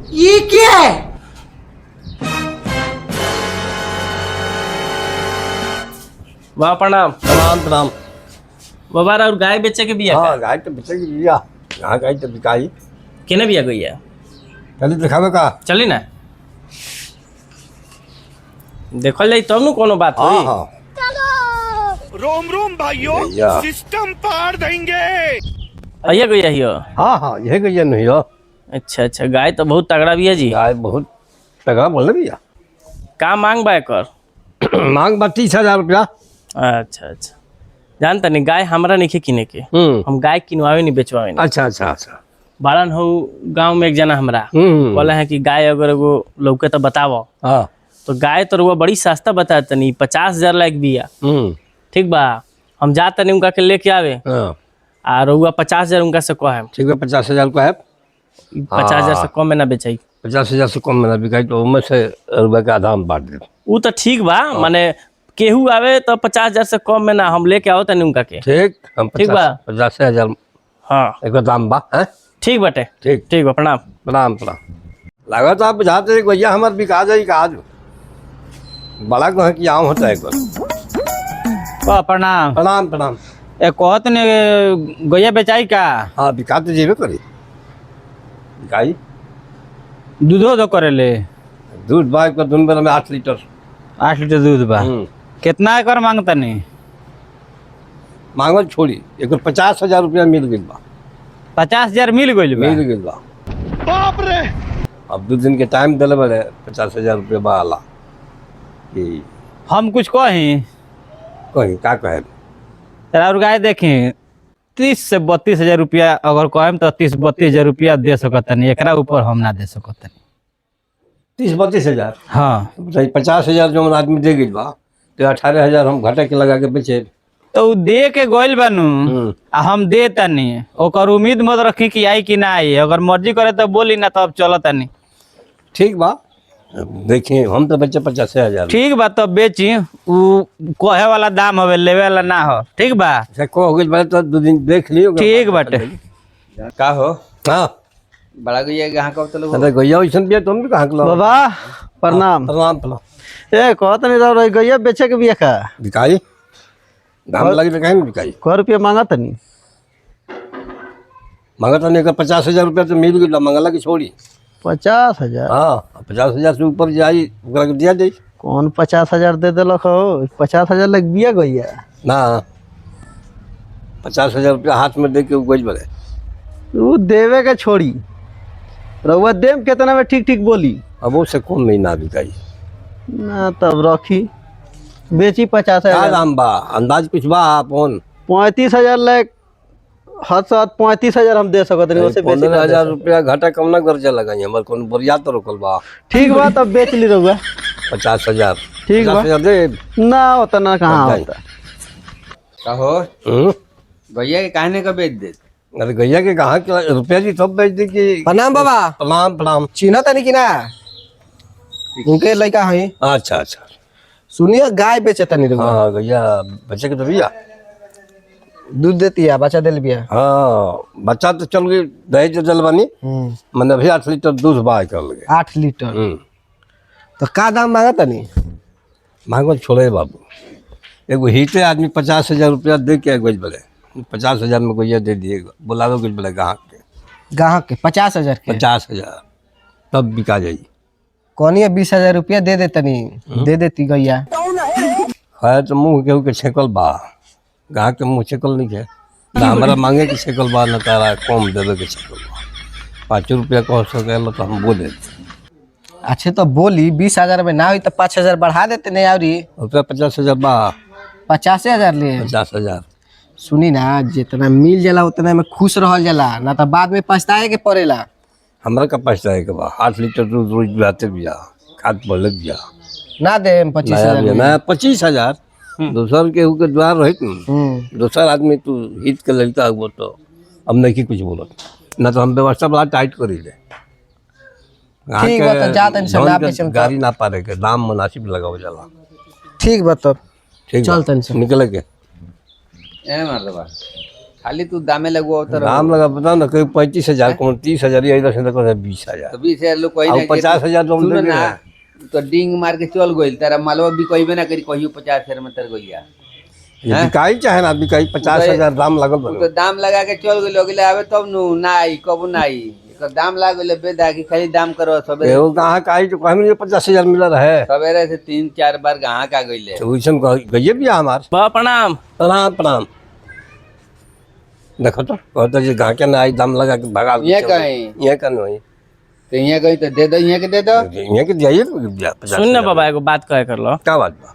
ये क्या है? वाह प्रणाम। प्रणाम प्रणाम। बाबा और गाय बेचे के बिया हाँ गाय तो बेचे की बिया, यहाँ गाय तो बिकाई। केने बिया गई है? चलिए दिखावे का। चली ना देखल जाई तब न कोनो बात हाँ हुई। हाँ रोम रोम भाइयों, भैया। सिस्टम पार देंगे। भैया गई है हियो। हाँ हाँ यही गैया नहीं हो। अच्छा अच्छा, गाय तो बहुत तगड़ा बिया जी। गाय बहुत तगड़ा बोल भैया। का मांग बा एकर? मांग बा 30,000 रुपया। अच्छा अच्छा, जानता नहीं गाय हमरा नहीं किने के। हम गाय किनवावे नहीं बेचवावे नहीं। अच्छा अच्छा अच्छा। बाड़न हो गांव में एक जना हमरा बोला है कि गाय अगर एगो लौके तो बतावो। हाँ तो गाय तो रुआ बड़ी सस्ता बता तनी 50,000 लायक बिया। ठीक बा, हम जा तनी उनका के लेके आवे हाँ आ रुआ 50,000 उनका से कहे। ठीक है 50,000 को है। 50,000 से कम में ना बेचाई। 50,000 से कम में ना बिकाई तो उनमें से रुपये का आधा हम बांट दे। वो तो ठीक बा, माने केहू आवे तो 50,000 से कम में ना हम लेके आओ तनी उनका के। ठीक हम ठीक बा। 50,000 हाँ एक दाम बा है। ठीक बाटे। ठीक ठीक बा, प्रणाम। प्रणाम प्रणाम। लागत आप बुझाते भैया हमारे बिका जाई का आज बड़ा कह कि आम होता है एक बार। प्रणाम। प्रणाम प्रणाम। ए कहत ने गैया बेचाई का? हाँ बिका तो जेबे करी बिकाई। दूधो दो करेले? दूध बाइक का दिन बेला में 8 लीटर। 8 लीटर दूध बा। कितना एकर मांगतनी? मांगल छोड़ी एक 50,000 रुपया मिल गई बा। 50,000 मिल गइल बा? मिल गई बा। बाप रे। अब 2 दिन के टाइम दिले बड़े 50,000 रुपया बा आला कि हम कुछ कही कहीं का कहे। तेरा और गाय देखी 30 से 32,000 रुपया अगर कहम तो 30-32,000 रुपया दे सकतनी, एकरा ऊपर हम ना दे सकतनी। 30-32,000। हाँ 50,000 जो आदमी दे गई बा तो 18,000 हम घटे के लगा के बेचे। तो उ दे के गइल बानू आ हम दे तनी, ओकर उम्मीद मत रखी कि आई कि ना आई। अगर मर्जी करे तो बोली ना तो अब चलो तनी। ठीक बा देखिए हम तो बेचे 50,000। ठीक बा तब बेची, उ कहे वाला दाम हवे, लेवे वाला ना हो। ठीक बा को हो गई बा तो 2 दिन देख लियो। ठीक बाटे। का हो हाँ बड़ा गैया कहाँ कब तलो? अरे गैया वैसन भी तुम भी कहाँ के लो। बाबा प्रणाम। प्रणाम प्रणाम। ए कहत नहीं रहो गैया बेचे के बिया का? बिकाई दाम लगी तो कहीं बिकाई। क रुपया मांगत नहीं? मंगा तो नहीं 50,000 रुपया तो मिल गई मंगला की छोड़ी। 50,000? हाँ 50,000 से ऊपर जाई ओकरा के दिया जाई। कौन 50,000 दे दिलक हो? 50,000 लग बिया गैया ना 50,000 रुपया हाथ में दे के गई बड़े। तू देवे के छोड़ी रउआ देम कितना में ठीक ठीक बोली अब वो से कौन महीना बिकाई। ना तब रखी बेची क्या 50,000। दाम बा अंदाज कुछ बा अपन? 35,000 लग हद से हद 35,000 हम दे सकत नहीं, उससे बेची ना दे 15,000 सकत। रुपया घाटा कम ना गर्जा लगाई हमारे कौन बोरिया तो रोकल बा। ठीक बा तब बेच ली रउआ। 50,000 ठीक बा। 50,000 दे। ना होता ना कहाँ होता। का हो हम्म? गैया के कहने का बेच दे? अरे गैया के कहाँ के रुपया जी तब बेच दी कि। प्रणाम बाबा। प्रणाम प्रणाम। चिन्ह तनी कि ना उनके लड़का है? अच्छा अच्छा। सुनिए गाय बेचे तनी रउआ। हाँ गैया बच्चे के तो भैया दूध देती है, बच्चा दिल भी है। हाँ बच्चा तो चल गई दहेज जल बनी मैंने अभी 8 लीटर दूध बा कर लगे। 8 लीटर तो का दाम मांगा तनी? मांगो छोड़े बाबू एगो हिते आदमी 50,000 रुपया दे के गज बड़े 50,000 में गैया दे दिएगा बुलावे गज बड़े ग्राहक के। ग्राहक के 50,000 के 50,000 तब बिका जाई। कौन 20,000 रुपया दे दे तनी, दे देती गैया। है तो मुँह केहू के छेकल बा, ग्राहक के मुँह छेकल नहीं है ना हमारा मांगे के छेकल बा ना तारा कम देवे के छेकल बा। 5 रुपया कह सके तो हम बोले। अच्छा तो बोली 20,000 में ना हुई तो 5,000 बढ़ा देते नहीं आवरी? रुपया 50,000 बा। 50,000 ले 50,000 सुनी ना जितना मिल जाला उतना में खुश रहल जाला, ना तो बाद में पछताए के पड़ेला। हमरा का पैसा है के बा 8 लीटर दूध रोज बिहाते बिया खाद बोले बिया ना दे 25,000 में। ना 25,000 दूसर के के द्वार रहित दूसर आदमी तू हित के लड़का हुआ तो अब नहीं कुछ बोलत ना तो हम व्यवस्था बड़ा टाइट करी ले। ठीक बा तो जा तनी समय पे चल गाड़ी ना पारे के दाम मुनासिब लगाओ जाला। ठीक बा तब ठीक चल तनी से। निकले के ए मर्दबा खाली तू दामे लगवा उतर दाम लगा बता ना कोई 35,000 कौन 30,000 इधर से तो 20,000 तो 20,000 लोग कोई अब ना 50,000 तो हम सुनो देंगे ना ना। तो डिंग मार के चल गइल तेरा मालवा भी कोई ना करी कहियो 50,000 में तर गइया ये बिकाई चाहे ना बिकाई 50,000 दाम लगल तू बा तो दाम लगा के चल गइल अगले आवे तब नु ना आई कब ना आई एकर दाम लाग गइल बेदा की खाली दाम करो सबेरे एगो कहाँ का आई तो कहमे 50,000 मिला रहे सबेरे से 3-4 बार गाहक आ गइले तो वैसन गइए भी हमार बा प्रणाम। प्रणाम प्रणाम देखो तो कहता जी गाँव के ना आई दाम लगा के भगा ये कहीं ये कन होई तो यहाँ गई तो दे दो यहाँ के दे दो ये के जाइए सुन ना बाबा एगो बात कहे कर लो। क्या बात बा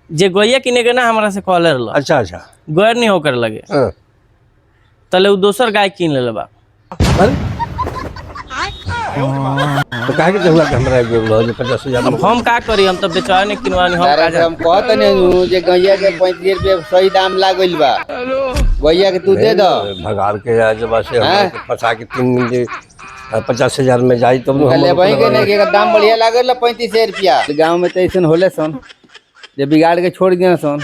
जे गोइया किने के ना हमरा से कॉलर लो अच्छा अच्छा गोयर नहीं होकर लगे हाँ। तले उ दोसर गाय किन ले बा। अरे तो काहे के जहुआ के हमरा गेलो जे 50,000 अब हम का करी, हम तो बेचारे नहीं किनवानी हम तारा का से जाने। हम कहत नहीं जे गैया के 35 रुपये सही दाम लाग गइल बा गैया के तू दे दो भगार के आज बस हैं? फंसा के 3 दिन जे 50,000 में जाई तब ले भाई के नहीं के दाम बढ़िया लागल 35 रुपया गांव में तो ऐसन होले सन जे बिगाड़ के छोड़ दिया सन